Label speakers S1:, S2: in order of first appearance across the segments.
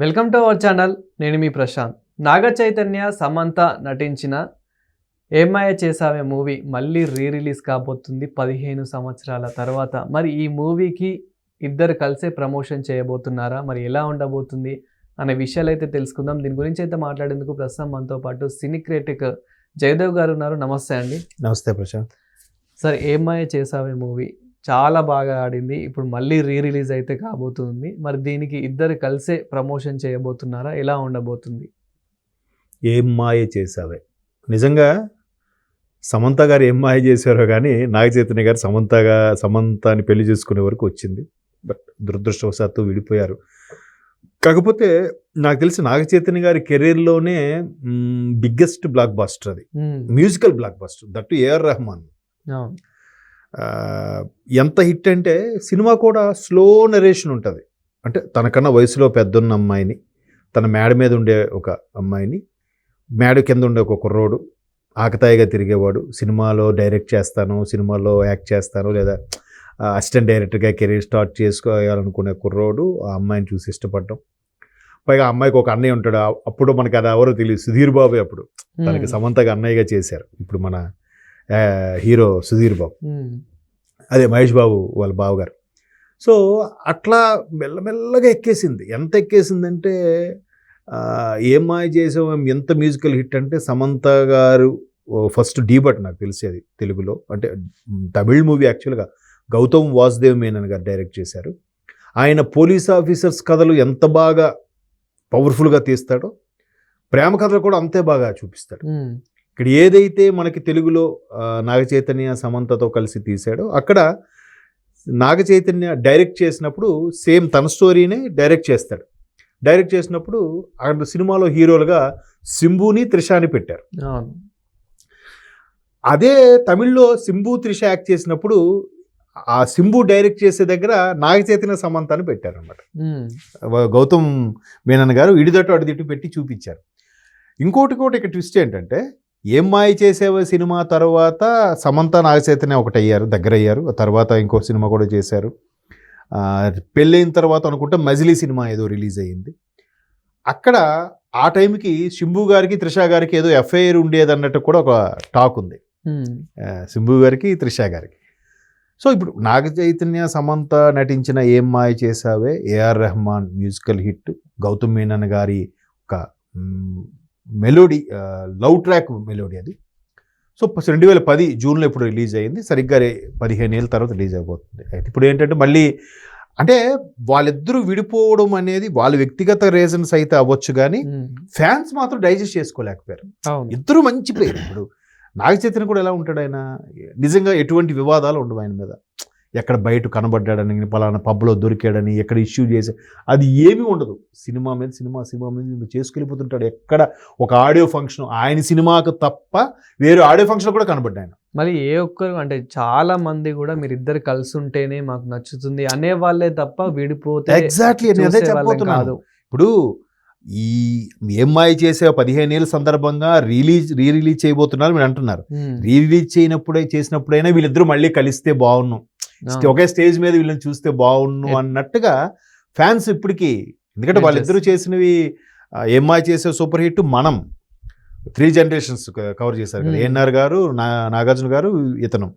S1: Welcome to our channel. నేను మీ ప్రశాంత్. నాగ చైతన్య, సమంత నటించిన ఏమాయ చేసావే movie మళ్ళీ రిలీజ్ కాబోతుంది 15 సంవత్సరాల తర్వాత. మరి ఈ మూవీకి ఇద్దరు కలిసే ప్రమోషన్ చేయబోతున్నారా? మరి ఎలా ఉండబోతుంది అనే విషయాలు అయితే తెలుసుకుందాం. దీని గురించి అయితే మాట్లాడేందుకు ప్రస్తుతం మనతో పాటు సినీ క్రిటిక్ జయదేవ్ గారు ఉన్నారు. నమస్తే అండి.
S2: నమస్తే ప్రశాంత్.
S1: సార్, ఏమాయ చేసావే మూవీ చాలా బాగా ఆడింది. ఇప్పుడు మళ్ళీ రిలీజ్ అయితే కాబోతుంది. మరి దీనికి ఇద్దరు కలిసే ప్రమోషన్ చేయబోతున్నారా? ఎలా ఉండబోతుంది?
S2: ఏం మాయ చేసావే, నిజంగా సమంత గారు ఏం మాయ చేశారో కానీ నాగ చైతన్య గారు సమంతని పెళ్లి చేసుకునే వరకు వచ్చింది. బట్ దురదృష్టవశాత్తు విడిపోయారు. కాకపోతే నాకు తెలిసి నాగ చైతన్య గారి కెరీర్లోనే బిగ్గెస్ట్ బ్లాక్ బాస్టర్ అది, musical blockbuster, that AR Rahman. ఎంత హిట్ అంటే సినిమా కూడా స్లో నరేషన్ ఉంటుంది. అంటే తనకన్నా వయసులో పెద్దన్న అమ్మాయిని, తన మేడ మీద ఉండే ఒక అమ్మాయిని, మేడ కింద ఉండే ఒక కుర్రోడు ఆకతాయిగా తిరిగేవాడు, సినిమాలో డైరెక్ట్ చేస్తాను, సినిమాలో యాక్ట్ చేస్తాను, లేదా అసిస్టెంట్ డైరెక్టర్గా కెరీర్ స్టార్ట్ చేసుకోవాలనుకునే కుర్రోడు ఆ అమ్మాయిని చూసి ఇష్టపడటం. పైగా ఆ అమ్మాయికి ఒక అన్నయ్య ఉంటాడు. అప్పుడు మనకి అది ఎవరో తెలియదు, సుధీర్ బాబు. అప్పుడు తనకి సమంతగా అన్నయ్యగా చేశారు. ఇప్పుడు మన హీరో సుధీర్ బాబు, అదే మహేష్ బాబు వాళ్ళ బావగారు. సో అట్లా మెల్లమెల్లగా ఎక్కేసింది. ఎంత ఎక్కేసిందంటే ఏం మాయ చేసాం ఎంత మ్యూజికల్ హిట్ అంటే, సమంత గారు ఫస్ట్ డీబట్ నాకు తెలిసి అది తెలుగులో, అంటే తమిళ్ మూవీ యాక్చువల్గా గౌతమ్ వాసుదేవ్ మేనన్ గారు డైరెక్ట్ చేశారు. ఆయన పోలీస్ ఆఫీసర్స్ కథలు ఎంత బాగా పవర్ఫుల్గా తీస్తాడో, ప్రేమ కథలు కూడా అంతే బాగా చూపిస్తాడు. ఇక్కడ ఏదైతే మనకి తెలుగులో నాగ చైతన్య సమంతతో కలిసి తీశాడో, అక్కడ నాగ చైతన్య డైరెక్ట్ చేసినప్పుడు సేమ్ తన స్టోరీనే డైరెక్ట్ చేస్తాడు. డైరెక్ట్ చేసినప్పుడు అక్కడ సినిమాలో హీరోలుగా సింబుని, త్రిషాని పెట్టారు. అదే తమిళ్లో సింబు, త్రిష యాక్ట్ చేసినప్పుడు ఆ సింబు డైరెక్ట్ చేసే దగ్గర నాగ చైతన్య సమంతని పెట్టారు అన్నమాట. గౌతమ్ మేనన్ గారు ఇడిదట్టు అడిదిట్టు పెట్టి చూపించారు. ఇంకోటి ఇక్కడ ట్విస్ట్ ఏంటంటే, ఏం మాయ చేసేవ సినిమా తర్వాత సమంత నాగ చైతన్య ఒకటయ్యారు, దగ్గరయ్యారు. తర్వాత ఇంకో సినిమా కూడా చేశారు. పెళ్ళైన తర్వాత అనుకుంటే మజిలీ సినిమా ఏదో రిలీజ్ అయ్యింది. అక్కడ ఆ టైంకి శంభు గారికి, త్రిష గారికి ఏదో ఎఫ్ఐఆర్ ఉండేది అన్నట్టు కూడా ఒక టాక్ ఉంది, శంభు గారికి, త్రిష గారికి. సో ఇప్పుడు నాగ చైతన్య సమంత నటించిన Ye Maaya Chesave AR Rahman musical hit, Gautham Menon గారి ఒక మెలోడీ, లవ్ ట్రాక్ మెలోడీ అది. సో 2010 జూన్లో ఇప్పుడు రిలీజ్ అయ్యింది. సరిగ్గా 15 ఏళ్ళ తర్వాత రిలీజ్ అయిపోతుంది. అయితే ఇప్పుడు ఏంటంటే మళ్ళీ అంటే వాళ్ళిద్దరూ విడిపోవడం అనేది వాళ్ళ వ్యక్తిగత రీజన్స్ అయితే అవ్వచ్చు, కానీ ఫ్యాన్స్ మాత్రం డైజెస్ట్ చేసుకోలేకపోయారు. ఇద్దరు మంచి ప్లేయర్. ఇప్పుడు నాగ చైతన్య కూడా ఎలా ఉంటాడు, ఆయన నిజంగా ఎటువంటి వివాదాలు ఉండవు ఆయన మీద. ఎక్కడ బయట కనబడ్డాడని, పలానా పబ్లో దొరికాడని, ఎక్కడ ఇష్యూ చేసే అది ఏమీ ఉండదు. సినిమా మీద చేసుకెళ్ళిపోతుంటాడు. ఎక్కడ ఒక ఆడియో ఫంక్షన్ ఆయన సినిమాకు తప్ప వేరే ఆడియో ఫంక్షన్ కూడా కనబడ్డా ఆయన.
S1: మరి ఏ ఒక్కరు అంటే చాలా మంది కూడా మీరు ఇద్దరు కలిసి ఉంటేనే మాకు నచ్చుతుంది అనే వాళ్ళే తప్ప విడిపోతే
S2: ఎగ్జాక్ట్లీ అదే చెప్పబోతున్నాను. ఇప్పుడు ఈ ఏం మాయ చేసే 15 ఏళ్ళ సందర్భంగా రీరిలీజ్ చేయబోతున్నారు మీరు అంటున్నారు. రీరిలీజ్ చేసినప్పుడైనా వీళ్ళిద్దరూ మళ్ళీ కలిస్తే బాగున్నాం, ఒకే స్టేజ్ మీద వీళ్ళని చూస్తే బాగుండు అన్నట్టుగా ఫ్యాన్స్ ఇప్పటికీ. ఎందుకంటే వాళ్ళిద్దరూ చేసినవి ఏం మాయ చేసే సూపర్ హిట్, మనం 3 generations కవర్ చేశారు కదా. ఏఎన్ఆర్ గారు, నాగార్జున గారు, ఇతను,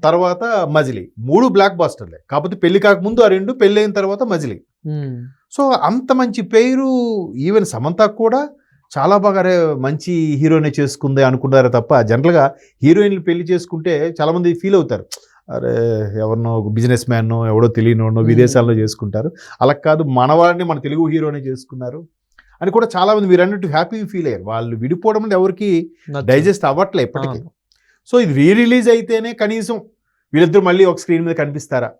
S2: తర్వాత మజిలీ, 3 బ్లాక్ బాస్టర్లే. కాకపోతే పెళ్లి కాకముందు ఆ 2, పెళ్లి అయిన తర్వాత మజిలీ. సో అంత మంచి పేరు. ఈవెన్ సమంత కూడా చాలా బాగా మంచి హీరోయిన్ చేసుకుంది అనుకున్నారే తప్ప, జనరల్గా హీరోయిన్లు పెళ్లి చేసుకుంటే చాలామంది ఫీల్ అవుతారు, అరే ఎవరినో బిజినెస్ మ్యాన్నో ఎవడో తెలియనోడో విదేశాల్లో చేసుకుంటారు. అలా కాదు, మనవాడిని మన తెలుగు హీరోనే చేసుకున్నారు అని కూడా చాలామంది మీరు అన్నట్టు హ్యాపీ ఫీల్ అయ్యారు. వాళ్ళు విడిపోవడం అనేది ఎవరికి డైజెస్ట్ అవ్వట్లే ఇప్పటికీ. సో ఇది రిలీజ్ అయితేనే కనీసం వీళ్ళిద్దరూ మళ్ళీ ఒక స్క్రీన్ మీద కనిపిస్తారా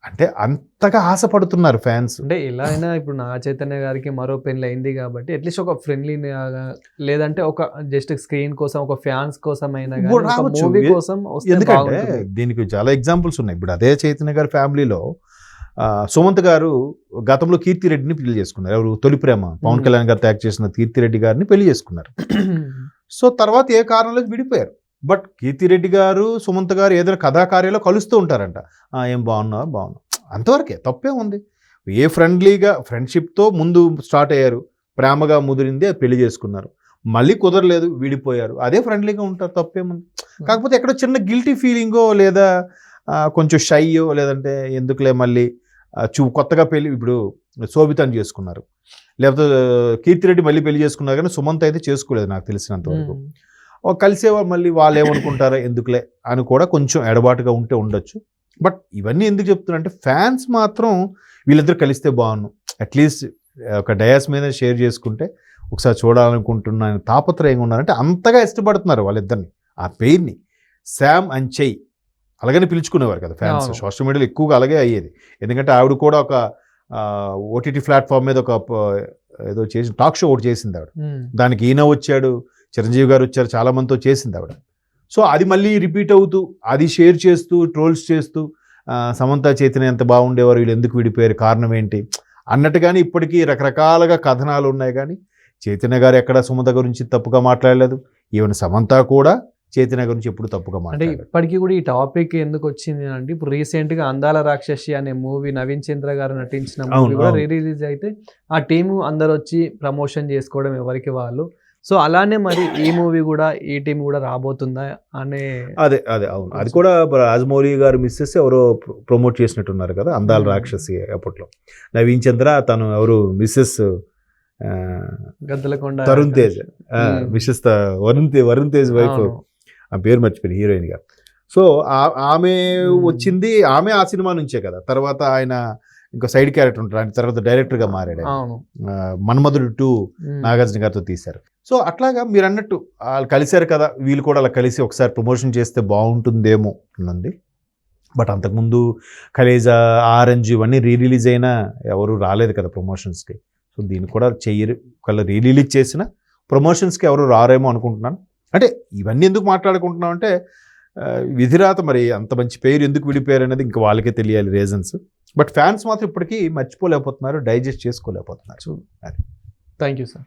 S2: అంటే అంతగా ఆశపడుతున్నారు ఫ్యాన్స్.
S1: అంటే ఎలా అయినా ఇప్పుడు నాగ చైతన్య గారికి మరో పెళ్లి అయింది కాబట్టి అట్లీస్ట్ ఒక ఫ్రెండ్లీ, లేదంటే ఒక జస్ట్ స్క్రీన్ కోసం, ఒక ఫ్యాన్స్ కోసం అయినా మూవీ కోసం.
S2: ఎందుకంటే దీనికి చాలా ఎగ్జాంపుల్స్ ఉన్నాయి. ఇప్పుడు అదే చైతన్య గారి ఫ్యామిలీలో సుమంత్ గారు గతంలో కీర్తిరెడ్డిని పెళ్లి చేసుకున్నారు. ఎవరు, తొలి ప్రేమ పవన్ కళ్యాణ్ గారు యాక్ట్ చేసిన కీర్తిరెడ్డి గారిని పెళ్లి చేసుకున్నారు. సో తర్వాత ఏ కారణంలో విడిపోయారు. బట్ కీర్తిరెడ్డి గారు, సుమంత్ గారు ఏదైనా కథాకార్యాలో కలుస్తూ ఉంటారంట. ఏం బాగున్నా అంతవరకే, తప్పే ఉంది. ఏ ఫ్రెండ్లీగా ఫ్రెండ్షిప్తో ముందు స్టార్ట్ అయ్యారు, ప్రేమగా ముదిరింది, పెళ్లి చేసుకున్నారు, మళ్ళీ కుదరలేదు, విడిపోయారు, అదే ఫ్రెండ్లీగా ఉంటారు, తప్పేముంది. కాకపోతే ఎక్కడో చిన్న గిల్టీ ఫీలింగో లేదా కొంచెం షైయో లేదంటే ఎందుకులే మళ్ళీ కొత్తగా పెళ్లి, ఇప్పుడు శోభితాన్ని చేసుకున్నారు, లేకపోతే కీర్తిరెడ్డి మళ్ళీ పెళ్లి చేసుకున్నారు, కానీ సుమంత్ అయితే చేసుకోలేదు నాకు తెలిసినంత వరకు. కలిసేవాళ్ళు మళ్ళీ వాళ్ళు ఏమనుకుంటారా ఎందుకులే అని కూడా కొంచెం ఎడబాటుగా ఉంటే ఉండొచ్చు. బట్ ఇవన్నీ ఎందుకు చెప్తున్నా అంటే ఫ్యాన్స్ మాత్రం వీళ్ళిద్దరు కలిస్తే బాగున్నాను, అట్లీస్ట్ ఒక డయాస్ మీద షేర్ చేసుకుంటే ఒకసారి చూడాలనుకుంటున్నాను తాపత్రయంగా ఉన్నారంటే అంతగా ఇష్టపడుతున్నారు వాళ్ళిద్దరిని, ఆ పేరుని శామ్ అండ్ చెయ్ అలాగని పిలుచుకునేవారు కదా ఫ్యాన్స్. సోషల్ మీడియాలో ఎక్కువగా అలాగే అయ్యేది, ఎందుకంటే ఆవిడ కూడా ఒక ఓటీటీ ప్లాట్ఫామ్ మీద ఒక ఏదో చేసి టాక్ షో ఒకటి చేసింది ఆవిడ, దానికి ఈయన వచ్చాడు, చిరంజీవి గారు వచ్చారు, చాలా మందితో చేసింది ఆవిడ. సో అది మళ్ళీ రిపీట్ అవుతూ అది షేర్ చేస్తూ ట్రోల్స్ చేస్తూ సమంత చైతన్య ఎంత బాగుండేవారు, వీళ్ళు ఎందుకు విడిపోయారు, కారణం ఏంటి అన్నట్టుగానే ఇప్పటికీ రకరకాలుగా కథనాలు ఉన్నాయి. కానీ చైతన్య గారు ఎక్కడ సుమంత గురించి తప్పుగా మాట్లాడలేదు, ఈవెన్ సమంత కూడా చైతన్య గురించి ఎప్పుడు తప్పుగా
S1: అంటే
S2: మాట్లాడలేదు.
S1: ఇప్పటికీ కూడా ఈ టాపిక్ ఎందుకు వచ్చింది అంటే ఇప్పుడు రీసెంట్ గా అందాల రాక్షసి అనే మూవీ నవీన్ చంద్ర గారు నటించిన మూవీ కూడా రిలీజ్ అయితే ఆ టీము అందరు వచ్చి ప్రమోషన్ చేసుకోవడం ఎవరికి వాళ్ళు. సో అలానే మరి ఈ మూవీ కూడా ఈ టీం కూడా రాబోతుందా అనే
S2: అదే అవును, అది కూడా రాజమౌళి గారు మిస్సెస్ ఎవరో ప్రమోట్ చేసినట్టున్నారు కదా అందాల రాక్షసి అప్పట్లో. నవీన్ చంద్ర తను ఎవరు Mrs
S1: Gaddalakonda
S2: Tarun Tej, Mrs Varun Tej wife, ఆ పేరు మర్చిపోయింది హీరోయిన్ గా. సో ఆమె వచ్చింది, ఆమె ఆ సినిమా నుంచే కదా. తర్వాత ఆయన ఇంకో సైడ్ క్యారెక్టర్ ఉంటారు, ఆయన తర్వాత డైరెక్టర్ గా మారాడు, మన్మధుడు 2 నాగార్జున గారితో తీశారు. సో అట్లాగా మీరు అన్నట్టు వాళ్ళు కలిశారు కదా, వీళ్ళు కూడా అలా కలిసి ఒకసారి ప్రమోషన్ చేస్తే బాగుంటుందేమో అన్నది. బట్ అంతకుముందు కలేజా, ఆరెంజ్ ఇవన్నీ రిలీజ్ అయినా ఎవరు రాలేదు కదా ప్రమోషన్స్కి. సో దీన్ని కూడా చెయ్యరు, ఒకవేళ రిలీజ్ చేసిన ప్రమోషన్స్కి ఎవరు రారేమో అనుకుంటున్నాను. అంటే ఇవన్నీ ఎందుకు మాట్లాడుకుంటున్నాం అంటే విధిరాత, మరి అంత మంచి పేరు ఎందుకు విడిపోయారు అనేది ఇంకా వాళ్ళకే తెలియాలి రీజన్స్. బట్ ఫ్యాన్స్ మాత్రం ఇప్పటికీ మర్చిపోలేకపోతున్నారు, డైజెస్ట్ చేసుకోలేకపోతున్నారు.
S1: Thank you sir.